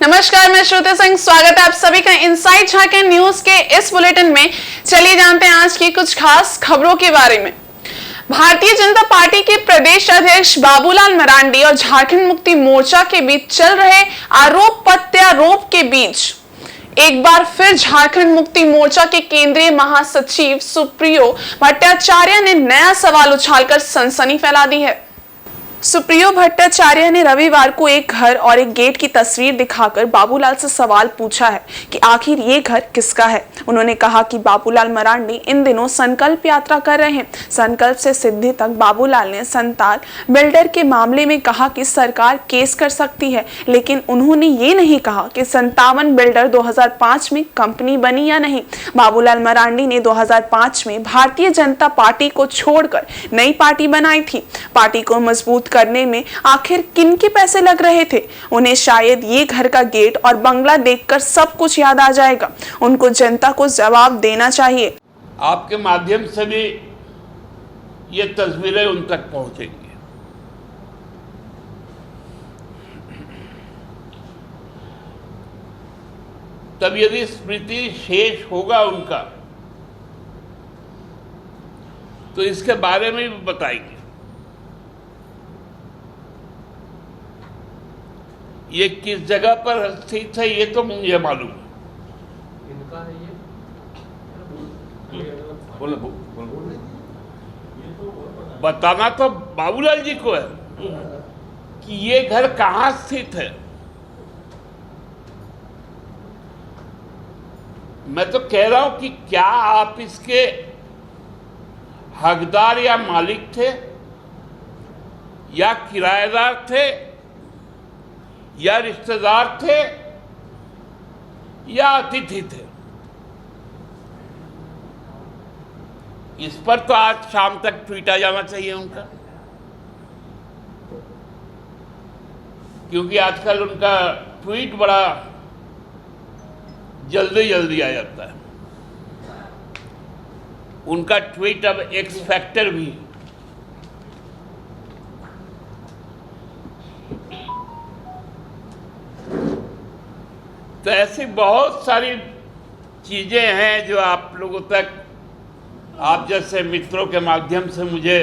नमस्कार, मैं श्रुति सिंह। स्वागत है आप सभी का इनसाइड झारखंड न्यूज के इस बुलेटिन में। चलिए जानते हैं आज की कुछ खास खबरों के बारे में। भारतीय जनता पार्टी के प्रदेश अध्यक्ष बाबूलाल मरांडी और झारखंड मुक्ति मोर्चा के बीच चल रहे आरोप प्रत्यारोप के बीच एक बार फिर झारखंड मुक्ति मोर्चा के केंद्रीय महासचिव सुप्रियो भट्टाचार्य ने नया सवाल उछालकर सनसनी फैला दी है। सुप्रियो भट्टाचार्य ने रविवार को एक घर और एक गेट की तस्वीर दिखाकर बाबूलाल से सवाल पूछा है कि आखिर ये घर किसका है। उन्होंने कहा कि बाबूलाल मरांडी इन दिनों संकल्प यात्रा कर रहे हैं। संकल्प से सिद्धि तक बाबूलाल ने संताल बिल्डर के मामले में कहा कि सरकार केस कर सकती है, लेकिन उन्होंने ये नहीं कहा कि 57 बिल्डर 2005 में कंपनी बनी या नहीं। बाबूलाल मरांडी ने 2005 में भारतीय जनता पार्टी को छोड़कर नई पार्टी बनाई थी। पार्टी को मजबूत करने में आखिर किनके पैसे लग रहे थे? उन्हें शायद ये घर का गेट और बंगला देखकर सब कुछ याद आ जाएगा। उनको जनता को जवाब देना चाहिए। आपके माध्यम से भी ये तस्वीरें उन तक पहुंचेंगी। तब यदि स्मृति शेष होगा उनका तो इसके बारे में भी बताएंगे। ये किस जगह पर स्थित है ये तो मुझे मालूम है। इनका है ये। बोलो बताना तो बाबूलाल जी को है कि ये घर कहाँ स्थित है। मैं तो कह रहा हूं कि क्या आप इसके हकदार या मालिक थे या किराएदार थे या रिश्तेदार थे या अतिथि थे? इस पर तो आज शाम तक ट्वीट आ जाना चाहिए उनका, क्योंकि आजकल उनका ट्वीट बड़ा जल्दी जल्दी आ जाता है। उनका ट्वीट अब एक्स फैक्टर भी है। तो ऐसी बहुत सारी चीज़ें हैं जो आप लोगों तक, आप जैसे मित्रों के माध्यम से मुझे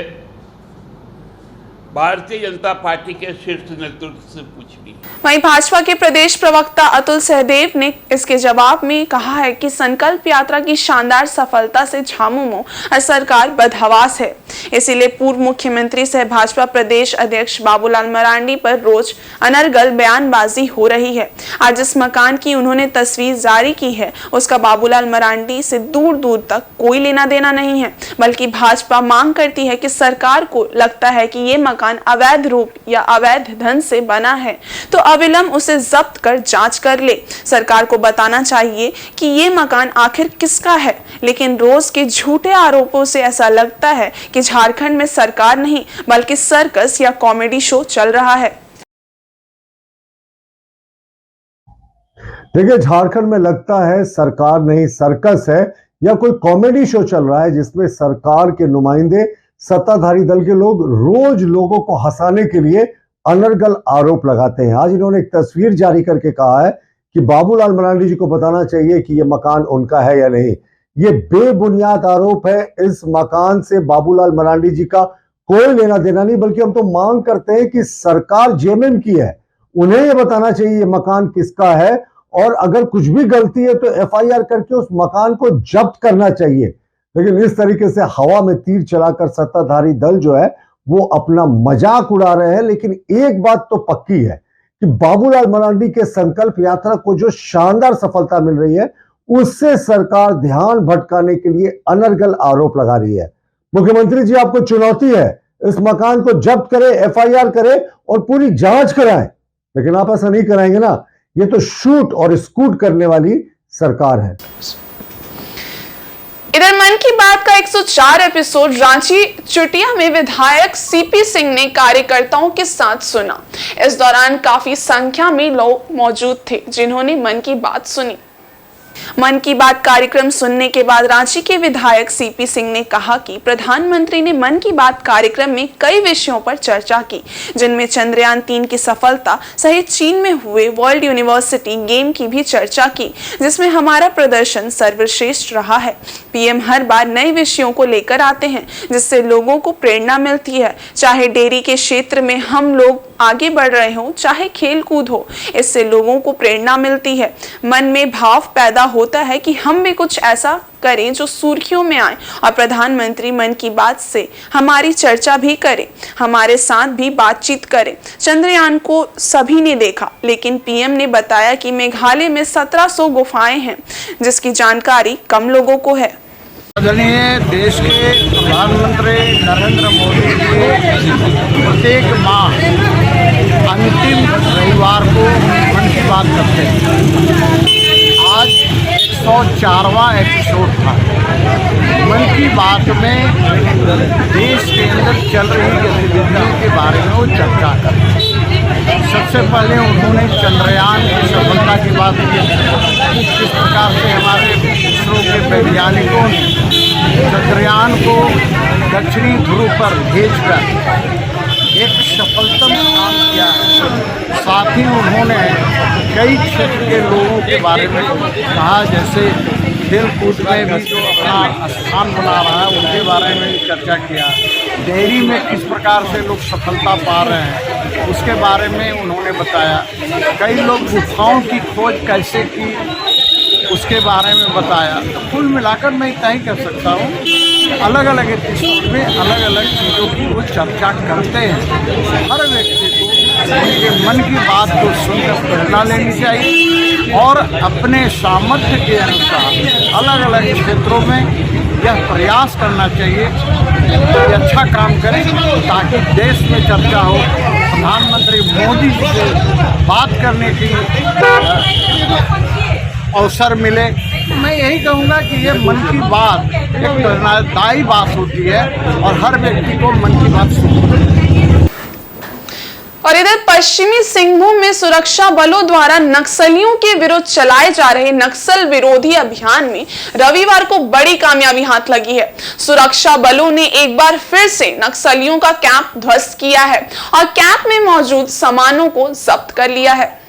भारतीय जनता पार्टी के शीर्ष नेतृत्व से पूछनी। वहीं भाजपा के प्रदेश प्रवक्ता अतुल सहदेव ने इसके जवाब में कहा है कि संकल्प यात्रा की शानदार सफलता से झामुमो सरकार बदहवास है। इसीलिए पूर्व मुख्यमंत्री सह भाजपा प्रदेश अध्यक्ष बाबूलाल मरांडी पर रोज अनर्गल बयानबाजी हो रही है। आज जिस मकान की उन्होंने तस्वीर जारी की है उसका बाबूलाल मरांडी से दूर दूर तक कोई लेना देना नहीं है, बल्कि भाजपा मांग करती है कि सरकार को लगता है कि ये मकान अवैध रूप या अवैध धन से बना है तो अविलंब उसे जब्त कर जांच कर ले। सरकार को बताना चाहिए कि ये मकान आखिर किसका है। लेकिन रोज के झूठे आरोपों से ऐसा लगता है कि झारखंड में सरकार नहीं बल्कि सर्कस या कॉमेडी शो चल रहा है। देखिए, झारखंड में लगता है सरकार नहीं सर्कस है या कोई कॉमेडी शो चल रहा है जिसमें सरकार के नुमाइंदे, सत्ताधारी दल के लोग रोज लोगों को हंसाने के लिए अनर्गल आरोप लगाते हैं। आज इन्होंने एक तस्वीर जारी करके कहा है कि बाबूलाल मरांडी जी को बताना चाहिए कि यह मकान उनका है या नहीं। ये बेबुनियाद आरोप है। इस मकान से बाबूलाल मरांडी जी का कोई लेना देना नहीं, बल्कि हम तो मांग करते हैं कि सरकार जेएमएम की है, उन्हें यह बताना चाहिए ये मकान किसका है, और अगर कुछ भी गलती है तो एफआईआर करके उस मकान को जब्त करना चाहिए। लेकिन इस तरीके से हवा में तीर चलाकर सत्ताधारी दल जो है वो अपना मजाक उड़ा रहे हैं। लेकिन एक बात तो पक्की है कि बाबूलाल मरांडी के संकल्प यात्रा को जो शानदार सफलता मिल रही है उससे सरकार ध्यान भटकाने के लिए अनर्गल आरोप लगा रही है। मुख्यमंत्री जी, आपको चुनौती है, इस मकान को जब्त करें, एफआईआर करें और पूरी जांच कराएं। लेकिन आप ऐसा नहीं कराएंगे ना। ये तो शूट और स्कूट करने वाली सरकार है। इधर मन की बात का 104 एपिसोड रांची चुटिया में विधायक सीपी सिंह ने कार्यकर्ताओं के साथ सुना। इस दौरान काफी संख्या में लोग मौजूद थे जिन्होंने मन की बात सुनी। मन की बात कार्यक्रम सुनने के बाद रांची के विधायक सीपी सिंह ने कहा कि प्रधानमंत्री ने मन की बात कार्यक्रम में कई विषयों पर चर्चा की, जिनमें चंद्रयान 3 की सफलता सहित चीन में हुए वर्ल्ड यूनिवर्सिटी गेम की भी चर्चा की, जिसमें हमारा प्रदर्शन सर्वश्रेष्ठ रहा है। पीएम हर बार नए विषयों को लेकर आते हैं, जिससे लोगों को प्रेरणा मिलती है। चाहे डेयरी के क्षेत्र में हम लोग आगे बढ़ रहे हो, चाहे खेल कूद हो, इससे लोगों को प्रेरणा मिलती है। मन में भाव पैदा होता है कि हम भी कुछ ऐसा करें जो सुर्खियों में आए और प्रधानमंत्री मन की बात से हमारी चर्चा भी करें, हमारे साथ भी बातचीत करें। चंद्रयान को सभी ने देखा, लेकिन पीएम ने बताया कि मेघालय में 1700 गुफाएं हैं, जिसकी जानकारी कम लोगों को है। आदरणीय देश के प्रधानमंत्री नरेंद्र मोदी जी प्रत्येक माह अंतिम रविवार को मन की बात करते हैं। आज 104वां एपिसोड था। मन की बात में देश के अंदर चल रही गतिविधियों के बारे में वो चर्चा करते हैं। सबसे पहले उन्होंने चंद्रयान की सफलता की बात की, किस प्रकार से हमारे इसरो के वैज्ञानिकों ने चंद्रयान को दक्षिणी ध्रुव पर भेजकर एक सफलतम काम किया है। साथ ही उन्होंने कई क्षेत्र के लोगों के बारे में कहा, जैसे खेल कूद में भी जो अपना स्थान बना रहा है उनके बारे में भी चर्चा किया। डेयरी में किस प्रकार से लोग सफलता पा रहे हैं उसके बारे में उन्होंने बताया। कई लोग गुफाओं की खोज कैसे की उसके बारे में बताया। तो कुल मिलाकर मैं इतना ही कह सकता हूँ, अलग अलग एपिसोड में अलग अलग चीज़ों की वो चर्चा करते हैं। हर व्यक्ति को उनके मन की बात को सुनकर प्रेरणा लेनी चाहिए और अपने सामर्थ्य के अनुसार अलग अलग क्षेत्रों में यह प्रयास करना चाहिए कि अच्छा काम करें, ताकि देश में चर्चा हो, प्रधानमंत्री मोदी जी से बात करने की अवसर मिले। मैं यही कहूँगा कि ये मन की बात एक प्रेरणादायी बात होती है और हर व्यक्ति को मन की बात सुननी चाहिए। और इधर पश्चिमी सिंहभूम में सुरक्षा बलों द्वारा नक्सलियों के विरुद्ध चलाए जा रहे नक्सल विरोधी अभियान में रविवार को बड़ी कामयाबी हाथ लगी है। सुरक्षा बलों ने एक बार फिर से नक्सलियों का कैंप ध्वस्त किया है और कैंप में मौजूद सामानों को जब्त कर लिया है।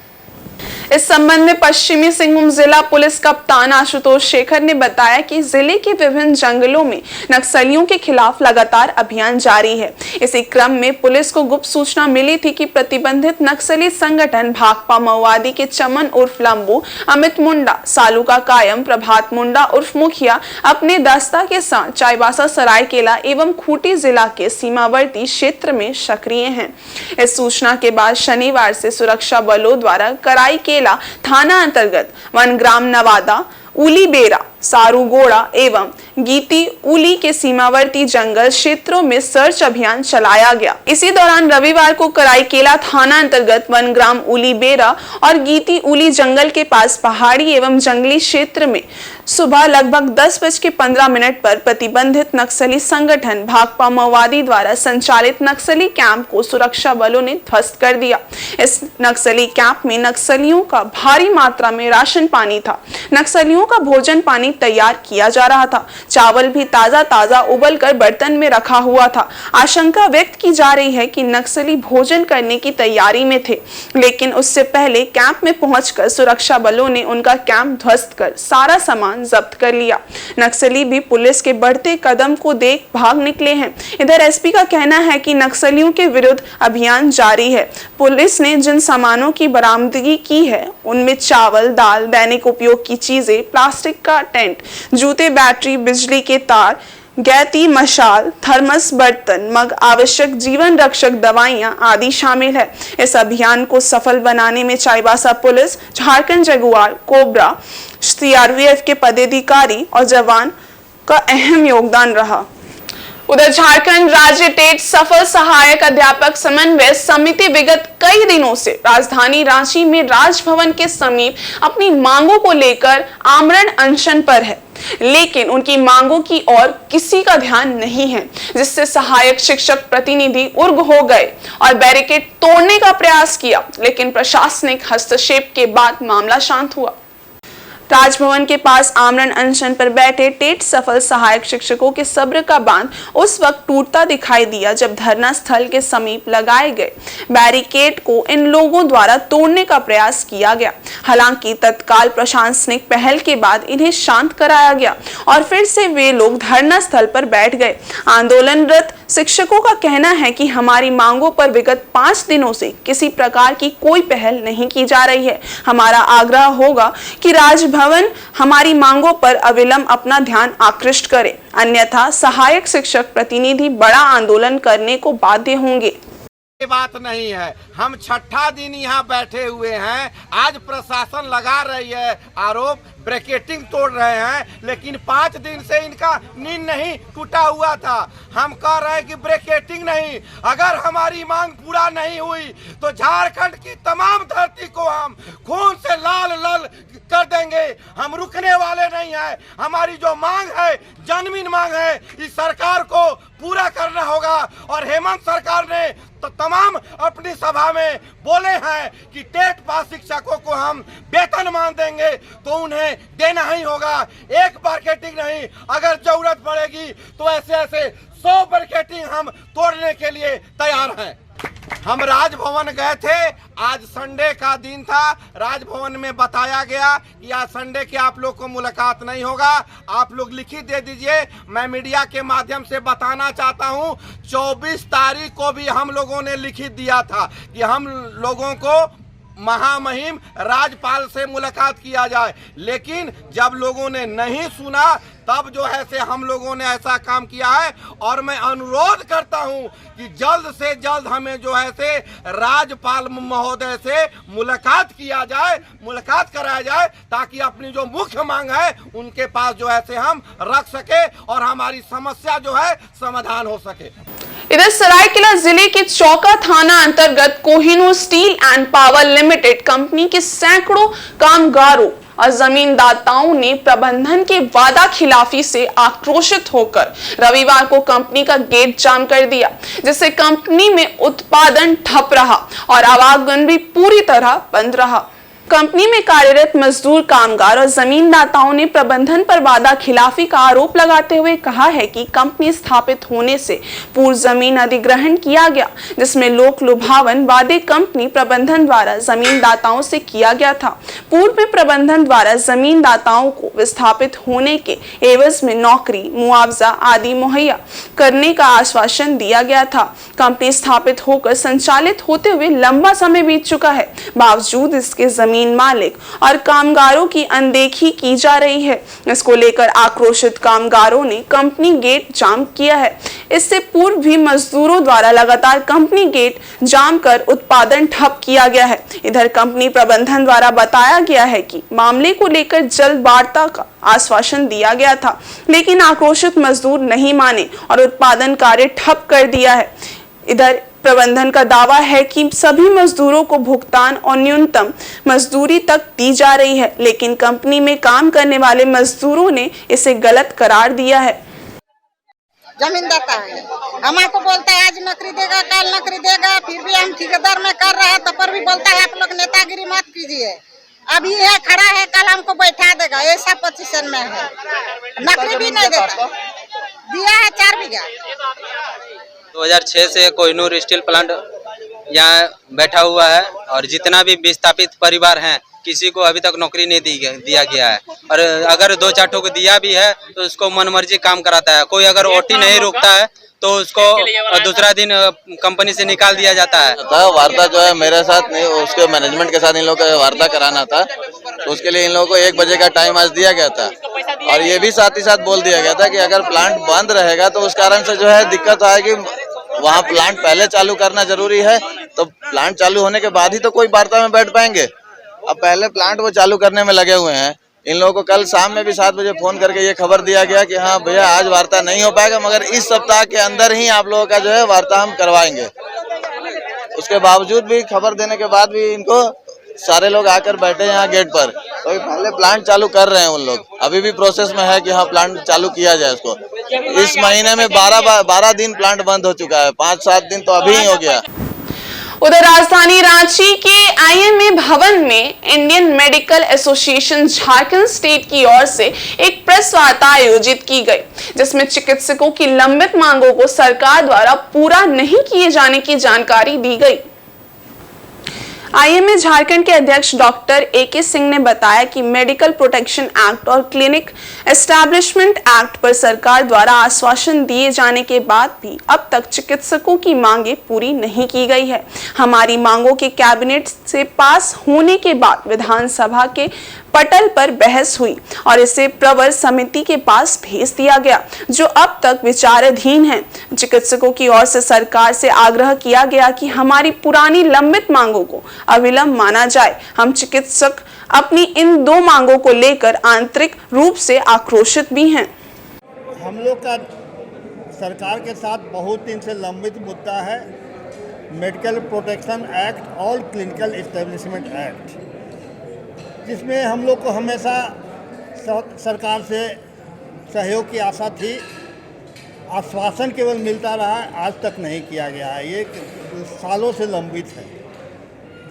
इस संबंध में पश्चिमी सिंहभूम जिला पुलिस कप्तान आशुतोष शेखर ने बताया कि जिले के विभिन्न जंगलों में नक्सलियों के खिलाफ लगातार अभियान जारी है। इसी क्रम में पुलिस को गुप्त सूचना मिली थी कि प्रतिबंधित नक्सली संगठन भाकपा माओवादी के चमन उर्फ लंबू, अमित मुंडा, सालुका कायम, प्रभात मुंडा उर्फ मुखिया अपने दस्ता के साथ चाईबासा, सरायकेला एवं खूंटी जिला के सीमावर्ती क्षेत्र में सक्रिय हैं। इस सूचना के बाद शनिवार से सुरक्षा बलों द्वारा कराईकेला थाना अंतर्गत वनग्राम नवादा, उलीबेरा, सारूगोड़ा एवं गीती उली के सीमावर्ती जंगल क्षेत्रों में सर्च अभियान चलाया गया। इसी दौरान रविवार को कराईकेला थाना अंतर्गत वनग्राम उलीबेरा और गीती उली जंगल के पास पहाड़ी एवं जंगली क्षेत्र में सुबह लगभग 10:15 पर प्रतिबंधित नक्सली संगठन भाकपा माओवादी द्वारा संचालित नक्सली कैंप को सुरक्षा बलों ने ध्वस्त कर दिया। इस नक्सली कैंप में नक्सलियों का भारी मात्रा में राशन पानी था। नक्सलियों का भोजन पानी तैयार किया जा रहा था। चावल भी ताजा उबल कर बर्तन में रखा हुआ था। आशंका व्यक्त की जा रही है कि नक्सली भोजन करने की तैयारी में थे, लेकिन उससे पहले कैंप में पहुंचकर सुरक्षा बलों ने उनका कैंप ध्वस्त कर सारा सामान जब्त कर लिया। नक्सली भी पुलिस के बढ़ते कदम को देख भाग निकले हैं। इधर एसपी का कहना है कि नक्सलियों के विरुद्ध अभियान जारी है। पुलिस ने जिन सामानों की बरामदगी की है उनमें चावल, दाल, दैनिक उपयोग की चीजें, प्लास्टिक का टेंट, जूते, बैटरी, बिजली के तार, गैती, मशाल, थर्मस, बर्तन, मग, आवश्यक जीवन रक्षक दवाइयां आदि शामिल है। इस अभियान को सफल बनाने में Chaibasa police, Jharkhand Jaguar, cobra, CRPF के पदाधिकारी और जवान का अहम योगदान रहा। उधर झारखंड राज्य टेट सफल सहायक अध्यापक समन्वय समिति विगत कई दिनों से राजधानी रांची में राजभवन के समीप अपनी मांगों को लेकर आमरण अनशन पर है, लेकिन उनकी मांगों की ओर किसी का ध्यान नहीं है, जिससे सहायक शिक्षक प्रतिनिधि उग्र हो गए और बैरिकेड तोड़ने का प्रयास किया, लेकिन प्रशासनिक हस्तक्षेप के बाद मामला शांत हुआ। राजभवन के पास आमरण अनशन पर बैठे टेट सफल सहायक शिक्षकों के सब्र का बांध उस वक्त टूटता दिखाई दिया जब धरना स्थल के समीप लगाए गए बैरिकेड को इन लोगों द्वारा तोड़ने का प्रयास किया गया। हालांकि तत्काल प्रशासनिक पहल के बाद इन्हें शांत कराया गया और फिर से वे लोग धरना स्थल पर बैठ गए। आंदोलनरत शिक्षकों का कहना है कि हमारी मांगों पर विगत 5 दिनों से किसी प्रकार की कोई पहल नहीं की जा रही है। हमारा आग्रह होगा कि राजभवन हमारी मांगों पर अविलंब अपना ध्यान आकृष्ट करे, अन्यथा सहायक शिक्षक प्रतिनिधि बड़ा आंदोलन करने को बाध्य होंगे। बात नहीं है, हम छठा दिन यहाँ बैठे हुए हैं। आज प्रशासन लगा रही है आरोप, ब्रैकेटिंग तोड़ रहे हैं, लेकिन 5 दिन से इनका नींद नहीं टूटा हुआ था। हम कह रहे हैं कि ब्रैकेटिंग नहीं, अगर हमारी मांग पूरा नहीं हुई तो झारखंड की तमाम धरती को हम खून से लाल लाल कर देंगे। हम रुकने वाले नहीं हैं। हमारी जो मांग है, जन्मीन मांग है, इस सरकार को पूरा करना होगा। और हेमंत सरकार ने तो तमाम अपनी सभा में बोले हैं कि टेट पास शिक्षकों को हम वेतन मान देंगे, तो उन्हें देना ही होगा। एक मार्केटिंग नहीं, अगर जरूरत पड़ेगी तो ऐसे ऐसे 100 मार्केटिंग हम तोड़ने के लिए तैयार हैं। हम राजभवन गए थे, आज संडे का दिन था। राजभवन में बताया गया कि आज संडे के आप लोग को मुलाकात नहीं होगा, आप लोग लिखित दे दीजिए। मैं मीडिया के माध्यम से बताना चाहता हूं, 24 तारीख को भी हम लोगों ने लिखित दिया था कि हम लोगों को महामहिम राज्यपाल से मुलाकात किया जाए, लेकिन जब लोगों ने नहीं सुना तब जो है से हम लोगों ने ऐसा काम किया है। और मैं अनुरोध करता हूं कि जल्द से जल्द हमें जो है से राज्यपाल महोदय से मुलाकात किया जाए, मुलाकात कराया जाए, ताकि अपनी जो मुख्य मांग है उनके पास जो है से हम रख सके और हमारी समस्या जो है समाधान हो सके। इधर सरायकेला जिले के चौका थाना अंतर्गत Kohinoor steel and power limited company के सैकड़ों कामगारों और जमींदाताओं ने प्रबंधन के वादा खिलाफी से आक्रोशित होकर रविवार को कंपनी का गेट जाम कर दिया, जिससे कंपनी में उत्पादन ठप रहा और आवागमन भी पूरी तरह बंद रहा। कंपनी में कार्यरत मजदूर, कामगार और जमींदाताओं ने प्रबंधन पर वादा खिलाफी का आरोप लगाते हुए कहा है कि कंपनी स्थापित होने से पूर्व जमीन अधिग्रहण किया गया, जिसमें लोक लुभावन वादे कंपनी प्रबंधन द्वारा जमींदाताओं से किया गया था। पूर्व में प्रबंधन द्वारा जमींदाताओं को विस्थापित होने के एवज में नौकरी, मुआवजा आदि मुहैया करने का आश्वासन दिया गया था। कंपनी स्थापित होकर संचालित होते हुए लंबा समय बीत चुका है, बावजूद इसके जमीन मालिक और कामगारों की अनदेखी की जा रही है। इसको लेकर आक्रोशित कामगारों ने कंपनी गेट जाम किया है। इससे पूर्व भी मजदूरों द्वारा लगातार कंपनी गेट जाम कर उत्पादन ठप किया गया है। इधर कंपनी प्रबंधन द्वारा बताया गया है कि मामले को लेकर जल्द वार्ता का आश्वासन दिया गया था, लेकिन आक्रोशित मजदूर नहीं माने और उत्पादन कार्य ठप कर दिया है। इधर प्रबंधन का दावा है कि सभी मजदूरों को भुगतान और न्यूनतम मजदूरी तक दी जा रही है, लेकिन कंपनी में काम करने वाले मजदूरों ने इसे गलत करार दिया है। जमीन देता है, हमको बोलता है आज नौकरी देगा, कल नौकरी देगा, फिर भी हम ठेकेदार में कर रहे हैं, तब पर भी बोलता है आप लोग नेतागिरी मत कीजिए। अभी है खड़ा है, कल हमको बैठा देगा, ऐसा पोजीशन में है। नौकरी भी नहीं देता, दिया है 4 बीघा। 2006 से कोहिनूर स्टील प्लांट यहाँ बैठा हुआ है और जितना भी विस्थापित परिवार हैं किसी को अभी तक नौकरी नहीं दिया गया है। और अगर 2-4 ठो को दिया भी है तो उसको मनमर्जी काम कराता है। कोई अगर ओटी नहीं रोकता है तो उसको दूसरा दिन कंपनी से निकाल दिया जाता है। वार्ता जो है मेरे साथ नहीं, उसके मैनेजमेंट के साथ इन लोगों को वार्ता कराना था, तो उसके लिए इन लोगों को 1 बजे का टाइम आज दिया गया था। और ये भी साथ ही साथ बोल दिया गया था कि अगर प्लांट बंद रहेगा तो उस कारण से जो है दिक्कत आएगी। वहाँ प्लांट पहले चालू करना जरूरी है, तो प्लांट चालू होने के बाद ही तो कोई वार्ता में बैठ पाएंगे। अब पहले प्लांट वो चालू करने में लगे हुए हैं। इन लोगों को कल शाम में भी 7 बजे फोन करके ये खबर दिया गया कि हाँ भैया आज वार्ता नहीं हो पाएगा, मगर इस सप्ताह के अंदर ही आप लोगों का जो है वार्ता हम करवाएंगे। उसके बावजूद भी, खबर देने के बाद भी इनको सारे लोग आकर बैठे यहाँ गेट पर। तो पहले प्लांट चालू कर रहे हैं उन लोग, अभी भी प्रोसेस में है कि हाँ प्लांट चालू किया जाए उसको। इस महीने में 12 दिन प्लांट बंद हो चुका है, 5-7 दिन तो अभी ही हो गया। उधर राजधानी रांची के आईएमए भवन में Indian medical association Jharkhand state की ओर से एक प्रेस वार्ता आयोजित की गई, जिसमें चिकित्सकों की लंबित मांगों को सरकार द्वारा पूरा नहीं किए जाने की जानकारी दी गई। आईएमए झारखंड के अध्यक्ष डॉक्टर AK सिंह ने बताया कि मेडिकल प्रोटेक्शन एक्ट और क्लिनिक एस्टैब्लिशमेंट एक्ट पर सरकार द्वारा आश्वासन दिए जाने के बाद भी अब तक चिकित्सकों की मांगे पूरी नहीं की गई है। हमारी मांगों के कैबिनेट से पास होने के बाद विधानसभा के पटल पर बहस हुई और इसे प्रवर समिति के पास भेज दिया गया, जो अब तक विचाराधीन है। चिकित्सकों की ओर से सरकार से आग्रह किया गया कि हमारी पुरानी लंबित मांगों को अविलंब माना जाए। हम चिकित्सक अपनी इन दो मांगों को लेकर आंतरिक रूप से आक्रोशित भी हैं। हम लोग का सरकार के साथ बहुत दिन से लंबित मुद्दा है मेडिकल प्रोटेक्शन एक्ट और क्लिनिकल एस्टेब्लिशमेंट एक्ट, जिसमें हम लोग को हमेशा सरकार से सहयोग की आशा थी। आश्वासन केवल मिलता रहा, आज तक नहीं किया गया है। ये सालों से लंबित है।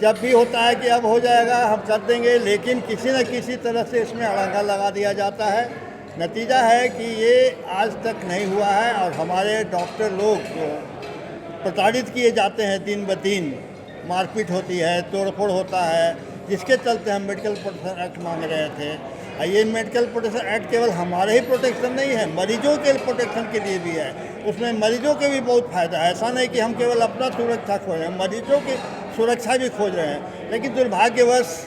जब भी होता है कि अब हो जाएगा, हम कर देंगे, लेकिन किसी न किसी तरह से इसमें अड़ंगा लगा दिया जाता है। नतीजा है कि ये आज तक नहीं हुआ है और हमारे डॉक्टर लोग प्रताड़ित किए जाते हैं दिन ब दिन। मारपीट होती है, तोड़फोड़ होता है, जिसके चलते हम मेडिकल प्रोटेक्शन एक्ट मांग रहे थे। ये मेडिकल प्रोटेक्शन एक्ट केवल हमारे ही प्रोटेक्शन नहीं है, मरीजों के प्रोटेक्शन के लिए भी है। उसमें मरीजों के भी बहुत फ़ायदा है। ऐसा नहीं कि हम केवल अपना सुरक्षा खोज रहे हैं, मरीजों की सुरक्षा भी खोज रहे हैं। लेकिन दुर्भाग्यवश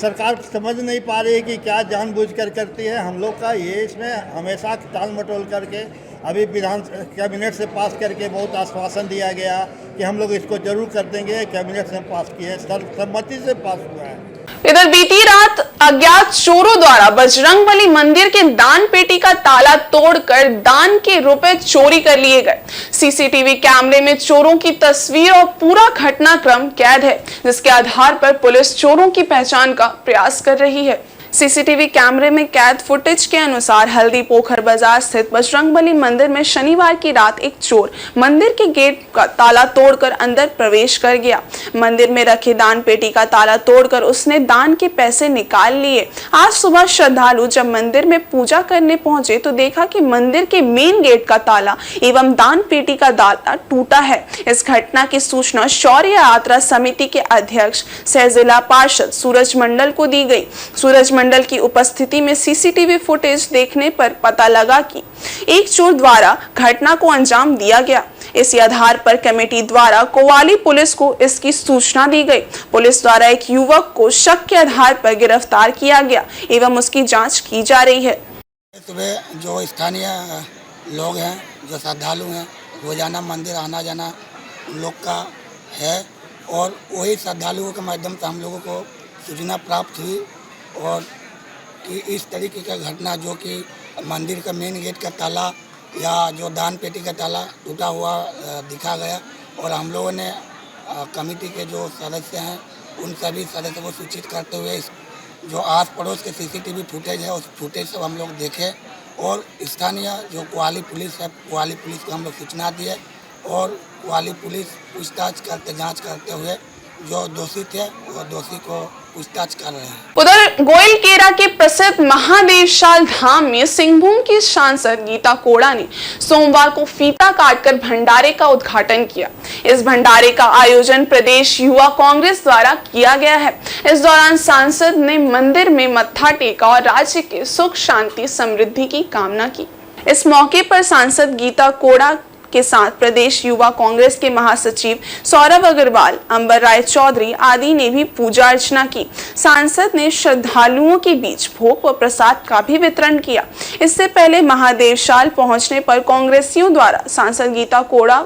सरकार समझ नहीं पा रही है कि क्या जानबूझकर करती है। हम लोग का ये इसमें हमेशा टाल मटोल करके अभी विधान कैबिनेट से पास करके बहुत आश्वासन दिया गया कि हम लोग इसको जरूर कर देंगे। कैबिनेट से पास किए, सर्वसम्मति से पास हुआ है। इधर बीती रात अज्ञात चोरों द्वारा बजरंगबली मंदिर के दान पेटी का ताला तोड़कर दान के रुपए चोरी कर लिए गए। सीसीटीवी कैमरे में चोरों की तस्वीर और पूरा घटनाक्रम कैद है, जिसके आधार पर पुलिस चोरों की पहचान का प्रयास कर रही है। सीसीटीवी कैमरे में कैद फुटेज के अनुसार हल्दी पोखर बाजार स्थित बजरंगबली मंदिर में शनिवार की रात एक चोर मंदिर के गेट का ताला तोड़कर अंदर प्रवेश कर गया। मंदिर में रखे दान पेटी का ताला तोड़कर उसने दान के पैसे निकाल लिए। आज सुबह श्रद्धालु जब मंदिर में पूजा करने पहुंचे तो देखा कि मंदिर के मेन गेट का ताला एवं दान पेटी का ताला टूटा है। इस घटना की सूचना शौर्य यात्रा समिति के अध्यक्ष सह जिला पार्षद सूरज मंडल को दी गई। सूरज मंडल की उपस्थिति में सीसीटीवी फुटेज देखने पर पता लगा कि एक चोर द्वारा घटना को अंजाम दिया गया। इसी आधार पर कमेटी द्वारा कोवाली पुलिस को इसकी सूचना दी गई। पुलिस द्वारा एक युवक को शक के आधार पर गिरफ्तार किया गया एवं उसकी जांच की जा रही है। सुबह जो स्थानीय लोग हैं, जो श्रद्धालु हैं, रोजाना मंदिर आना जाना उन लोग का है और वही श्रद्धालुओं के माध्यम से हम लोगों को सूचना प्राप्त हुई और कि इस तरीके का घटना जो कि मंदिर का मेन गेट का ताला या जो दान पेटी का ताला टूटा हुआ दिखा गया और हम लोगों ने कमेटी के जो सदस्य हैं उन सभी सदस्यों को सूचित करते हुए जो आस पड़ोस के सीसीटीवी फुटेज है उस फुटेज सब हम लोग देखे और स्थानीय जो कोवाली पुलिस है, कोवाली पुलिस को हम लोग सूचना दिए और कोवाली पुलिस पूछताछ करते जाँच करते हुए जो दोषी थे वो दोषी को पूछताछ कर रहे हैं। उधर गोइलकेरा के प्रसिद्ध महादेवशाल धाम में सिंहभूम की सांसद गीता कोड़ा ने सोमवार को फीता काटकर भंडारे का उद्घाटन किया। इस भंडारे का आयोजन प्रदेश युवा कांग्रेस द्वारा किया गया है। इस दौरान सांसद ने मंदिर में मत्था टेका और राज्य के सुख शांति समृद्धि की कामना की। इस मौके पर सांसद गीता कोड़ा के साथ प्रदेश युवा कांग्रेस के महासचिव सौरभ अग्रवाल, अंबर राय चौधरी आदि ने भी पूजा अर्चना की। सांसद ने श्रद्धालुओं के बीच भोग व प्रसाद का भी वितरण किया। इससे पहले महादेवशाल पहुंचने पर कांग्रेसियों द्वारा सांसद गीता कोड़ा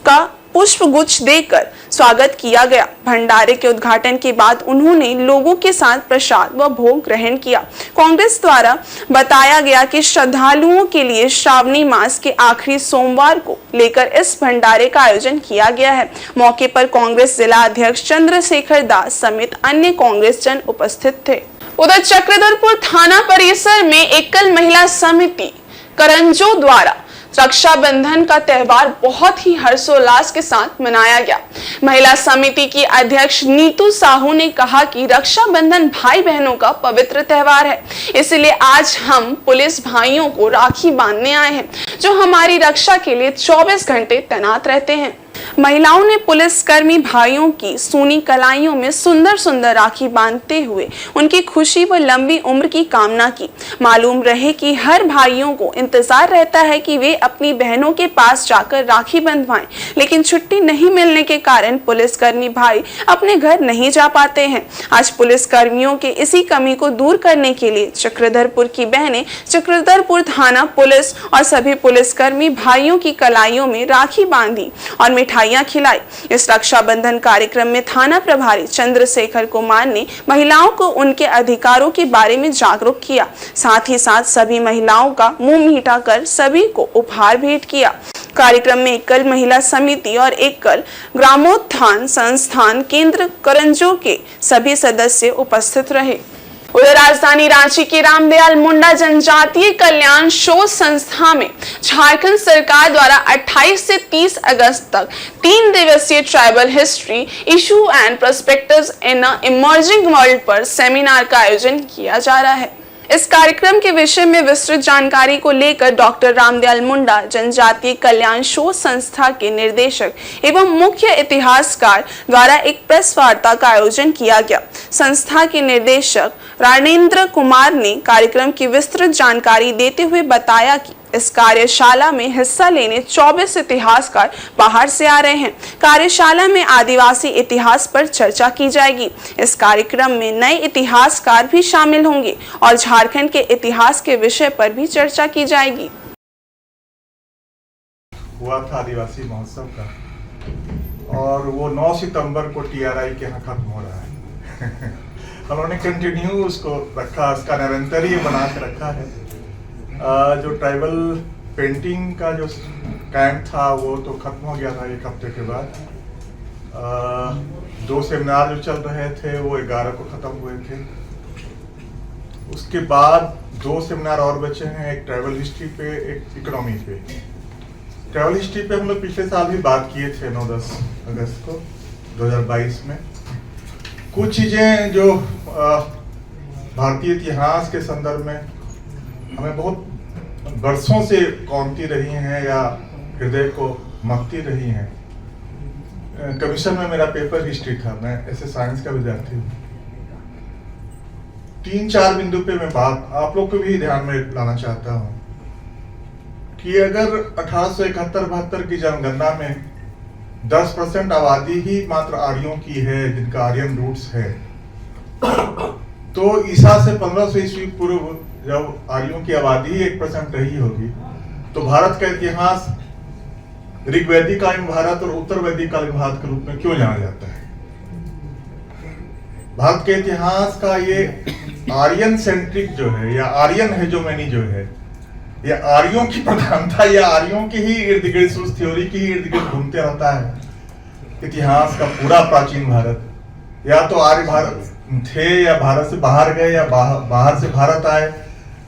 का पुष्प गुच्छ देकर स्वागत किया गया। भंडारे के उद्घाटन के बाद उन्होंने लोगों के साथ प्रसाद व भोग ग्रहण किया। कांग्रेस द्वारा बताया गया कि श्रद्धालुओं के लिए श्रावणी मास के आखिरी सोमवार को लेकर इस भंडारे का आयोजन किया गया है। मौके पर कांग्रेस जिला अध्यक्ष चंद्रशेखर दास समेत अन्य कांग्रेस जन उपस्थित थे। उधर चक्रधरपुर थाना परिसर में एकल महिला समिति करंजो द्वारा रक्षाबंधन का त्यौहार बहुत ही हर्षोल्लास के साथ मनाया गया। महिला समिति की अध्यक्ष नीतू साहू ने कहा कि रक्षाबंधन भाई बहनों का पवित्र त्यौहार है, इसलिए आज हम पुलिस भाइयों को राखी बांधने आए हैं जो हमारी रक्षा के लिए 24 घंटे तैनात रहते हैं। महिलाओं ने पुलिसकर्मी भाइयों की सूनी कलाइयों में सुंदर सुंदर राखी बांधते हुए उनकी खुशी व लंबी उम्र की कामना की। मालूम रहे कि हर भाइयों को इंतजार रहता है कि वे अपनी बहनों के पास जाकर राखी बंधवाएं, लेकिन छुट्टी नहीं मिलने के कारण पुलिसकर्मी भाई अपने घर नहीं जा पाते हैं। आज पुलिसकर्मियों के इसी कमी को दूर करने के लिए चक्रधरपुर की बहनें चक्रधरपुर थाना पुलिस और सभी पुलिसकर्मी भाइयों की कलाइयों में राखी बांधी और मिठाइयां खिलाई। इस रक्षाबंधन कार्यक्रम में थाना प्रभारी चंद्रशेखर कुमार ने महिलाओं को उनके अधिकारों के बारे में जागरूक किया। साथ ही साथ सभी महिलाओं का मुंह मीठा कर सभी को उपहार भेंट किया। कार्यक्रम में एकल महिला समिति और एकल ग्रामोत्थान संस्थान केंद्र करंजो के सभी सदस्य उपस्थित रहे। उधर राजधानी रांची के रामदयाल मुंडा जनजातीय कल्याण शोध संस्था में झारखंड सरकार द्वारा 28 से 30 अगस्त तक 3 दिवसीय tribal history issue and perspectives in a emerging world पर सेमिनार का आयोजन किया जा रहा है। इस कार्यक्रम के विषय में विस्तृत जानकारी को लेकर डॉक्टर रामदयाल मुंडा जनजातीय कल्याण शोध संस्था के निर्देशक एवं मुख्य इतिहासकार द्वारा एक प्रेस वार्ता का आयोजन किया गया। संस्था के निदेशक राणेंद्र कुमार ने कार्यक्रम की विस्तृत जानकारी देते हुए बताया कि इस कार्यशाला में हिस्सा लेने 24 इतिहासकार बाहर से आ रहे हैं। कार्यशाला में आदिवासी इतिहास पर चर्चा की जाएगी। इस कार्यक्रम में नए इतिहासकार भी शामिल होंगे और झारखंड के इतिहास के विषय पर भी चर्चा की जाएगी। हुआ था आदिवासी महोत्सव का और वो 9 सितंबर को TRI के यहाँ खत्म हो रहा है। उन्होंने कंटिन्यू उसको रखा, उसका निरंतर ही बना के रखा है। जो ट्राइबल पेंटिंग का जो कैंप था वो तो खत्म हो गया था 1 हफ्ते के बाद। 2 सेमिनार जो चल रहे थे वो 11 को खत्म हुए थे। उसके बाद 2 सेमिनार और बचे हैं, एक ट्राइबल हिस्ट्री पे, एक इकोनॉमी पे। ट्राइबल हिस्ट्री पे हम लोग पिछले साल भी बात किए थे 9-10 अगस्त को 2022 में। कुछ चीज़ें जो भारतीय इतिहास के संदर्भ में हमें बहुत बरसों से कौंधती रही हैं या हृदय को मथती रही हैं। कमीशन में मेरा पेपर हिस्ट्री था, मैं ऐसे साइंस का विद्यार्थी हूँ। 3-4 बिंदु पे मैं बात आप लोग को भी ध्यान में लाना चाहता हूँ कि अगर 1871-72 की जनगणना में 10% आबादी ही मात्र आर्यों की है जिनका आर्यन रूट्स है, तो ईसा से 1500 ईस्वी पूर्व जब आर्यों की आबादी 1% रही होगी तो भारत का इतिहास ऋग्वैदिककालीन भारत और उत्तर वैदिककालीन भारत के रूप में क्यों जाना जाता है? भारत के इतिहास का ये आर्यन सेंट्रिक जो है या आर्यन हेजोमेनी जो है या आर्यों की प्रधानता या आर्यों की ही इर्द गिर्द उस थ्योरी की ही इर्द गिर्द घूमते रहता है। इतिहास का पूरा प्राचीन भारत या तो आर्य भारत थे या भारत से बाहर गए या बाहर से भारत आए,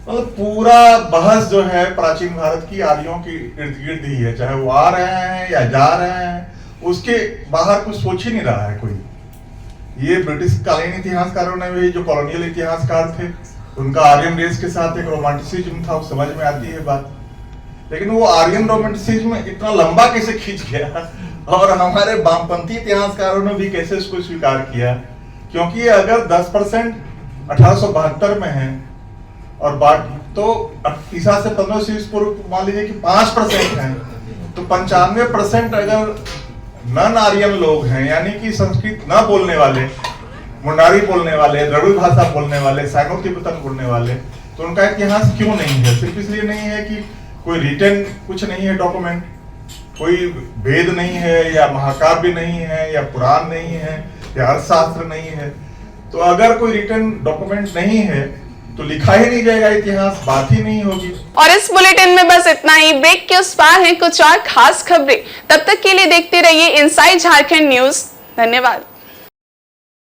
मतलब पूरा बहस जो है प्राचीन भारत की आर्यों की इर्द गिर्द ही है। चाहे वो आ रहे हैं या जा रहे हैं, उसके बाहर कुछ सोच ही नहीं रहा है कोई। ये ब्रिटिश कालीन इतिहासकारों ने भी, जो कॉलोनियल इतिहासकार थे, उनका आर्यन रेस के साथ एक रोमांटिसिज्म था, वो समझ में आती है बात। लेकिन वो आर्यन रोमांटिसिज्म इतना लंबा कैसे खींच गया और हमारे वामपंथी इतिहासकारों ने भी कैसे इसको स्वीकार किया? क्योंकि अगर 10% 1872 में है और तो ईसा से 1500 ईस्वी पूर्व मान लीजिए कि 5% है, तो 95% अगर नन आर्यन लोग हैं, यानी कि संस्कृत न बोलने वाले, मुंडारी बोलने वाले, द्रविड़ भाषा बोलने वाले, साइनो तिब्बतन बोलने वाले, तो उनका इतिहास क्यों नहीं है? सिर्फ इसलिए नहीं है कि कोई रिटन कुछ नहीं है डॉक्यूमेंट, कोई वेद नहीं है या महाकाव्य नहीं है या पुराण नहीं है या अर्थशास्त्र नहीं है। तो अगर कोई रिटन डॉक्यूमेंट नहीं है तो लिखा ही नहीं जाएगा इतिहास, बात ही नहीं होगी। और इस बुलेटिन में बस इतना ही। ब्रेक के उस पार है कुछ और खास खबरें। तब तक के लिए देखते रहिए इनसाइड झारखंड न्यूज। धन्यवाद।